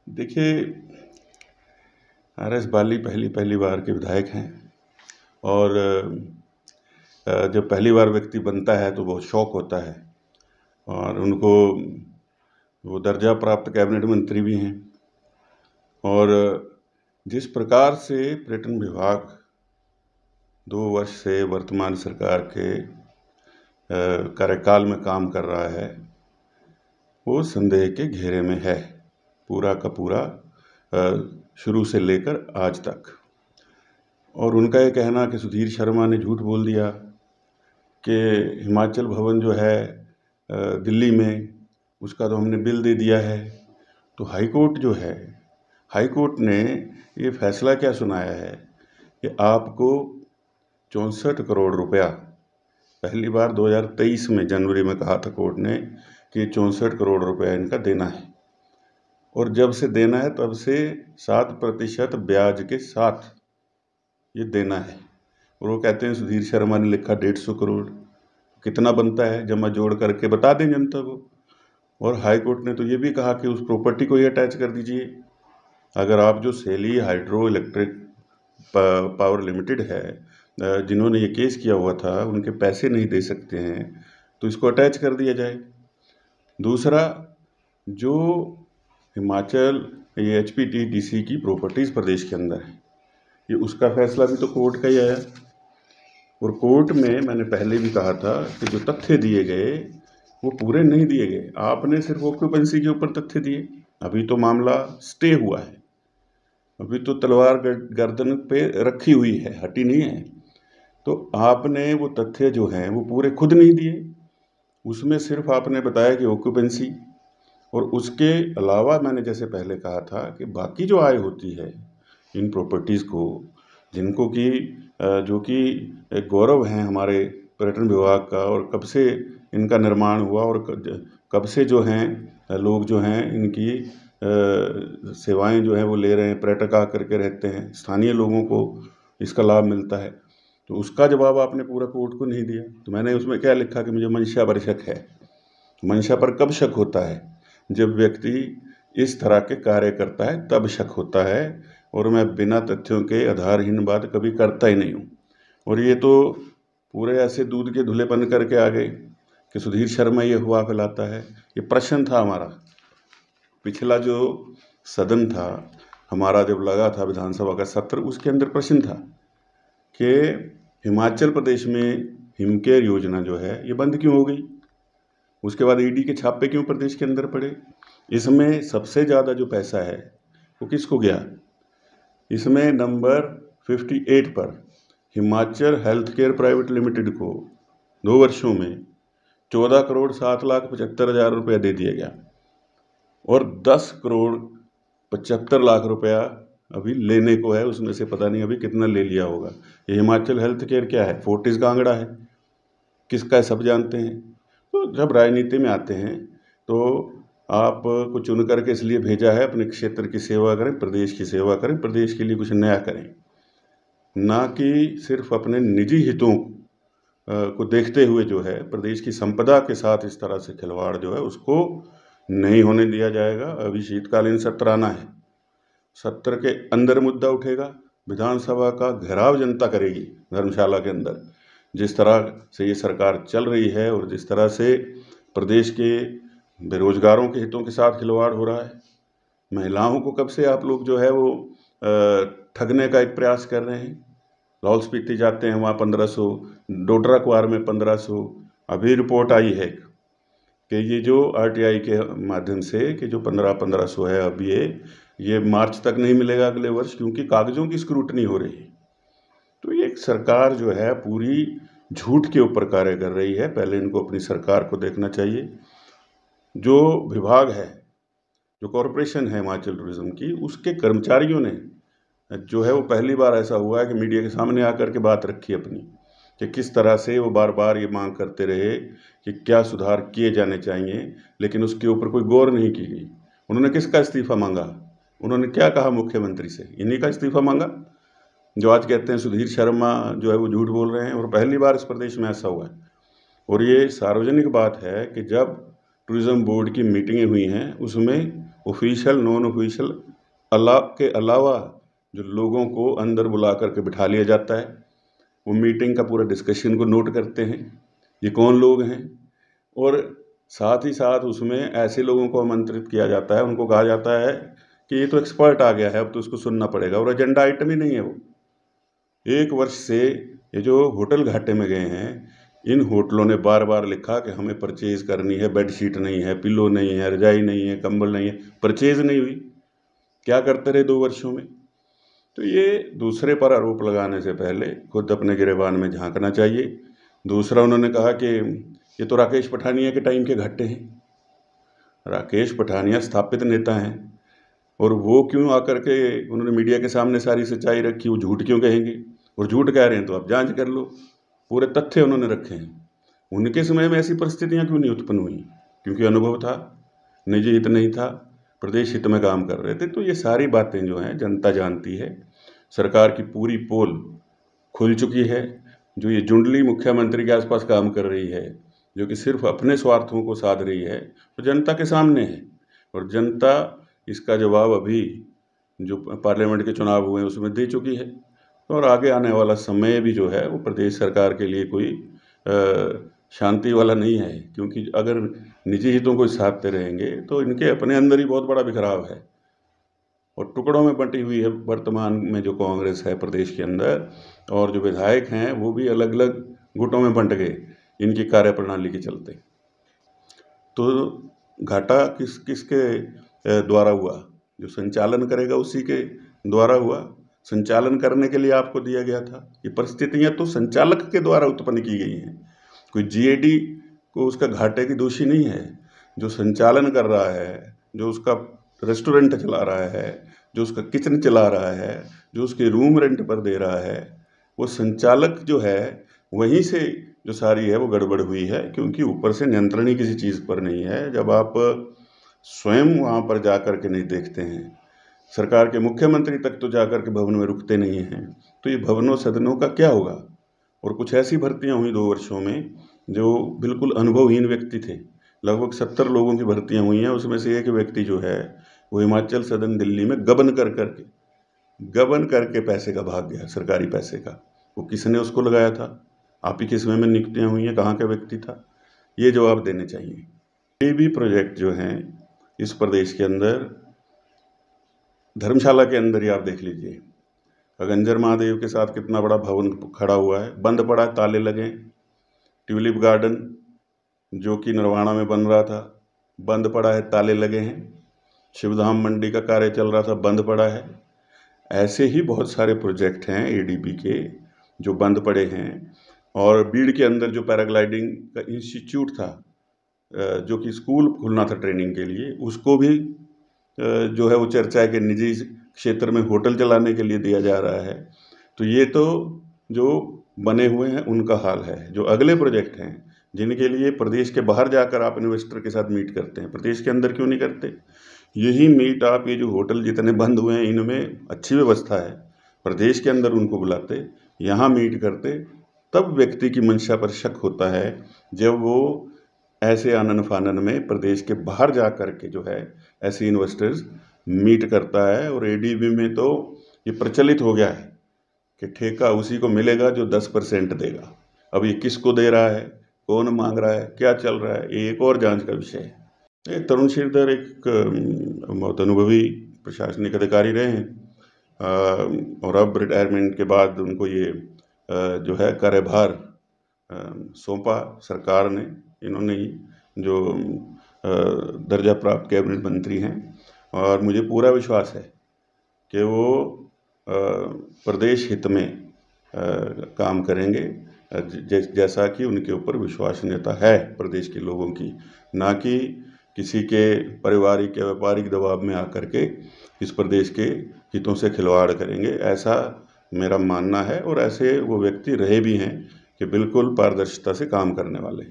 देखिए, आर.एस. बाली पहली पहली बार के विधायक हैं और जब पहली बार व्यक्ति बनता है तो बहुत शौक होता है और उनको वो दर्जा प्राप्त कैबिनेट मंत्री भी हैं। और जिस प्रकार से पर्यटन विभाग 2 वर्ष से वर्तमान सरकार के कार्यकाल में काम कर रहा है, वो संदेह के घेरे में है, पूरा का पूरा शुरू से लेकर आज तक। और उनका ये कहना कि सुधीर शर्मा ने झूठ बोल दिया कि हिमाचल भवन जो है दिल्ली में, उसका तो हमने बिल दे दिया है। तो हाई कोर्ट जो है, हाई कोर्ट ने ये फैसला क्या सुनाया है कि आपको 64 करोड़ रुपया, पहली बार 2023 में जनवरी में कहा था कोर्ट ने कि 64 करोड़ रुपया इनका देना है, और जब से देना है तब से 7% ब्याज के साथ ये देना है। और वो कहते हैं सुधीर शर्मा ने लिखा 150 करोड़, कितना बनता है जमा जोड़ करके बता दें जनता को। और हाई कोर्ट ने तो ये भी कहा कि उस प्रॉपर्टी को ही अटैच कर दीजिए। अगर आप जो सैली हाइड्रो इलेक्ट्रिक पावर लिमिटेड है, जिन्होंने ये केस किया हुआ था, उनके पैसे नहीं दे सकते हैं तो इसको अटैच कर दिया जाए। दूसरा, जो हिमाचल ये HPTDC की प्रॉपर्टीज़ प्रदेश के अंदर है, ये उसका फैसला भी तो कोर्ट का ही आया। और कोर्ट में मैंने पहले भी कहा था कि जो तथ्य दिए गए वो पूरे नहीं दिए गए। आपने सिर्फ ऑक्यूपेंसी के ऊपर तथ्य दिए। अभी तो मामला स्टे हुआ है, अभी तो तलवार गर्दन पे रखी हुई है, हटी नहीं है। तो आपने वो तथ्य जो हैं वो पूरे खुद नहीं दिए। उसमें सिर्फ आपने बताया कि ऑक्यूपेंसी, और उसके अलावा मैंने जैसे पहले कहा था कि बाकी जो आय होती है इन प्रॉपर्टीज़ को, जिनको कि जो कि एक गौरव हैं हमारे पर्यटन विभाग का, और कब से इनका निर्माण हुआ और कब से जो हैं लोग जो हैं इनकी सेवाएं जो हैं वो ले रहे हैं, पर्यटक आकर के रहते हैं, स्थानीय लोगों को इसका लाभ मिलता है। तो उसका जवाब आपने पूरा कोर्ट को नहीं दिया। तो मैंने उसमें क्या लिखा कि मुझे मंशा पर शक है। मंशा पर कब शक होता है? जब व्यक्ति इस तरह के कार्य करता है तब शक होता है, और मैं बिना तथ्यों के आधारहीन बात कभी करता ही नहीं हूँ। और ये तो पूरे ऐसे दूध के धुले बन करके आ गए कि सुधीर शर्मा ये हुआ फैलाता है। ये प्रश्न था हमारा, पिछला जो सदन था हमारा, जब लगा था विधानसभा का सत्र, उसके अंदर प्रश्न था कि हिमाचल प्रदेश में हिमकेयर योजना जो है ये बंद क्यों हो गई, उसके बाद ED के छापे क्यों प्रदेश के अंदर पड़े, इसमें सबसे ज़्यादा जो पैसा है वो किसको गया। इसमें नंबर 58 पर Himachal health care private limited को 2 वर्षों में 14,07,75,000 रुपया दे दिया गया, और 10,75,00,000 रुपया अभी लेने को है। उसमें से पता नहीं अभी कितना ले लिया होगा। ये हिमाचल हेल्थ केयर क्या है? फोर्टिस का आंकड़ा है, किसका है सब जानते हैं। तो जब राजनीति में आते हैं तो आप को चुन करके इसलिए भेजा है अपने क्षेत्र की सेवा करें, प्रदेश की सेवा करें, प्रदेश के लिए कुछ नया करें, ना कि सिर्फ अपने निजी हितों को देखते हुए जो है प्रदेश की संपदा के साथ इस तरह से खिलवाड़ जो है उसको नहीं होने दिया जाएगा। अभी शीतकालीन सत्र आना है, सत्र के अंदर मुद्दा उठेगा, विधानसभा का घेराव जनता करेगी धर्मशाला के अंदर। जिस तरह से ये सरकार चल रही है और जिस तरह से प्रदेश के बेरोजगारों के हितों के साथ खिलवाड़ हो रहा है, महिलाओं को कब से आप लोग जो है वो ठगने का एक प्रयास कर रहे हैं। लाहौल स्पीति जाते हैं वहाँ 1500, डोडरा क्वार में 1500। अभी रिपोर्ट आई है कि ये जो RTI के माध्यम से कि जो 1500 है, अब ये मार्च तक नहीं मिलेगा अगले वर्ष, क्योंकि कागज़ों की स्क्रूटनी हो रही है। तो ये सरकार जो है पूरी झूठ के ऊपर कार्य कर रही है। पहले इनको अपनी सरकार को देखना चाहिए। जो विभाग है, जो कॉरपोरेशन है हिमाचल टूरिज्म की, उसके कर्मचारियों ने जो है वो पहली बार ऐसा हुआ है कि मीडिया के सामने आकर के बात रखी अपनी, कि किस तरह से वो बार बार ये मांग करते रहे कि क्या सुधार किए जाने चाहिए, लेकिन उसके ऊपर कोई गौर नहीं की गई। उन्होंने किसका इस्तीफ़ा मांगा? उन्होंने क्या कहा मुख्यमंत्री से? इन्हीं का इस्तीफ़ा मांगा, जो आज कहते हैं सुधीर शर्मा जो है वो झूठ बोल रहे हैं। और पहली बार इस प्रदेश में ऐसा हुआ है। और ये सार्वजनिक बात है कि जब टूरिज़्म बोर्ड की मीटिंगें हुई हैं उसमें ऑफिशियल नॉन ऑफिशियल के अलावा जो लोगों को अंदर बुला करके बिठा लिया जाता है, वो मीटिंग का पूरा डिस्कशन को नोट करते हैं, ये कौन लोग हैं, और साथ ही साथ उसमें ऐसे लोगों को आमंत्रित किया जाता है, उनको कहा जाता है कि ये तो एक्सपर्ट आ गया है, अब तो उसको सुनना पड़ेगा, और एजेंडा आइटम ही नहीं है वो। 1 वर्ष से ये जो होटल घाटे में गए हैं, इन होटलों ने बार बार लिखा कि हमें परचेज़ करनी है, बेडशीट नहीं है, पिलो नहीं है, रजाई नहीं है, कंबल नहीं है, परचेज़ नहीं हुई। क्या करते रहे 2 वर्षों में? तो ये दूसरे पर आरोप लगाने से पहले खुद अपने गिरेबान में झांकना चाहिए। दूसरा, उन्होंने कहा कि ये तो राकेश पठानिया के टाइम के घाटे हैं। राकेश पठानिया स्थापित नेता हैं, और वो क्यों आकर के उन्होंने मीडिया के सामने सारी सच्चाई रखी? वो झूठ क्यों कहेंगे? और झूठ कह रहे हैं तो आप जांच कर लो, पूरे तथ्य उन्होंने रखे हैं। उनके समय में ऐसी परिस्थितियां क्यों नहीं उत्पन्न हुई? क्योंकि अनुभव था, निजी हित नहीं था, प्रदेश हित में काम कर रहे थे। तो ये सारी बातें जो हैं जनता जानती है। सरकार की पूरी पोल खुल चुकी है। जो ये जुंडली मुख्यमंत्री के आसपास काम कर रही है, जो कि सिर्फ अपने स्वार्थों को साध रही है, वो जनता के सामने है, और जनता इसका जवाब अभी जो पार्लियामेंट के चुनाव हुए हैं उसमें दे चुकी है। और आगे आने वाला समय भी जो है वो प्रदेश सरकार के लिए कोई शांति वाला नहीं है, क्योंकि अगर निजी हितों को साधते रहेंगे तो इनके अपने अंदर ही बहुत बड़ा बिखराव है, और टुकड़ों में बंटी हुई है वर्तमान में जो कांग्रेस है प्रदेश के अंदर, और जो विधायक हैं वो भी अलग अलग गुटों में बंट गए इनकी कार्यप्रणाली के चलते। तो घाटा किसके द्वारा हुआ? जो संचालन करेगा उसी के द्वारा हुआ। संचालन करने के लिए आपको दिया गया था। ये परिस्थितियां तो संचालक के द्वारा उत्पन्न की गई हैं। कोई जीएडी को उसका घाटे की दोषी नहीं है। जो संचालन कर रहा है, जो उसका रेस्टोरेंट चला रहा है, जो उसका किचन चला रहा है, जो उसके रूम रेंट पर दे रहा है, वो संचालक जो है वहीं से जो सारी है वो गड़बड़ हुई है, क्योंकि ऊपर से नियंत्रण ही किसी चीज़ पर नहीं है। जब आप स्वयं वहाँ पर जा कर के नहीं देखते हैं, सरकार के मुख्यमंत्री तक तो जा कर के भवन में रुकते नहीं हैं, तो ये भवनों सदनों का क्या होगा? और कुछ ऐसी भर्तियां हुई 2 वर्षों में जो बिल्कुल अनुभवहीन व्यक्ति थे। लगभग 70 लोगों की भर्तियां हुई हैं, उसमें से एक व्यक्ति जो है वो हिमाचल सदन दिल्ली में गबन करके पैसे का भाग गया, सरकारी पैसे का। वो किसने उसको लगाया था? आप ही के समय में नियुक्तियाँ हुई हैं, कहाँ का व्यक्ति था? ये जवाब देने चाहिए। ये भी प्रोजेक्ट जो हैं इस प्रदेश के अंदर, धर्मशाला के अंदर ही आप देख लीजिए, अगंजर महादेव के साथ कितना बड़ा भवन खड़ा हुआ है, बंद पड़ा है, ताले लगे। ट्यूलिप गार्डन जो कि नरवाना में बन रहा था, बंद पड़ा है, ताले लगे हैं। शिवधाम मंडी का कार्य चल रहा था, बंद पड़ा है। ऐसे ही बहुत सारे प्रोजेक्ट हैं एडीबी के जो बंद पड़े हैं। और बीड़ के अंदर जो पैराग्लाइडिंग का इंस्टीट्यूट था, जो कि स्कूल खुलना था ट्रेनिंग के लिए, उसको भी जो है वो चर्चा है कि निजी क्षेत्र में होटल चलाने के लिए दिया जा रहा है। तो ये तो जो बने हुए हैं उनका हाल है। जो अगले प्रोजेक्ट हैं जिनके लिए प्रदेश के बाहर जाकर आप इन्वेस्टर के साथ मीट करते हैं, प्रदेश के अंदर क्यों नहीं करते? यही मीट आप, ये जो होटल जितने बंद हुए हैं इनमें अच्छी व्यवस्था है, प्रदेश के अंदर उनको बुलाते, यहाँ मीट करते, तब व्यक्ति की मंशा पर शक होता है जब वो ऐसे आनन फानन में प्रदेश के बाहर जा कर के जो है ऐसे इन्वेस्टर्स मीट करता है। और एडीबी में तो ये प्रचलित हो गया है कि ठेका उसी को मिलेगा जो 10% देगा। अब ये किसको दे रहा है, कौन मांग रहा है, क्या चल रहा है, ये एक और जांच का विषय है। तरुण श्रीधर एक बहुत अनुभवी प्रशासनिक अधिकारी रहे हैं, और अब रिटायरमेंट के बाद उनको ये जो है कार्यभार सौंपा सरकार ने। इन्होंने ही जो दर्जा प्राप्त कैबिनेट मंत्री हैं, और मुझे पूरा विश्वास है कि वो प्रदेश हित में काम करेंगे, जैसा कि उनके ऊपर विश्वसनीयता है प्रदेश के लोगों की, ना कि किसी के पारिवारिक या व्यापारिक दबाव में आकर के इस प्रदेश के हितों से खिलवाड़ करेंगे, ऐसा मेरा मानना है। और ऐसे वो व्यक्ति रहे भी हैं कि बिल्कुल पारदर्शिता से काम करने वाले।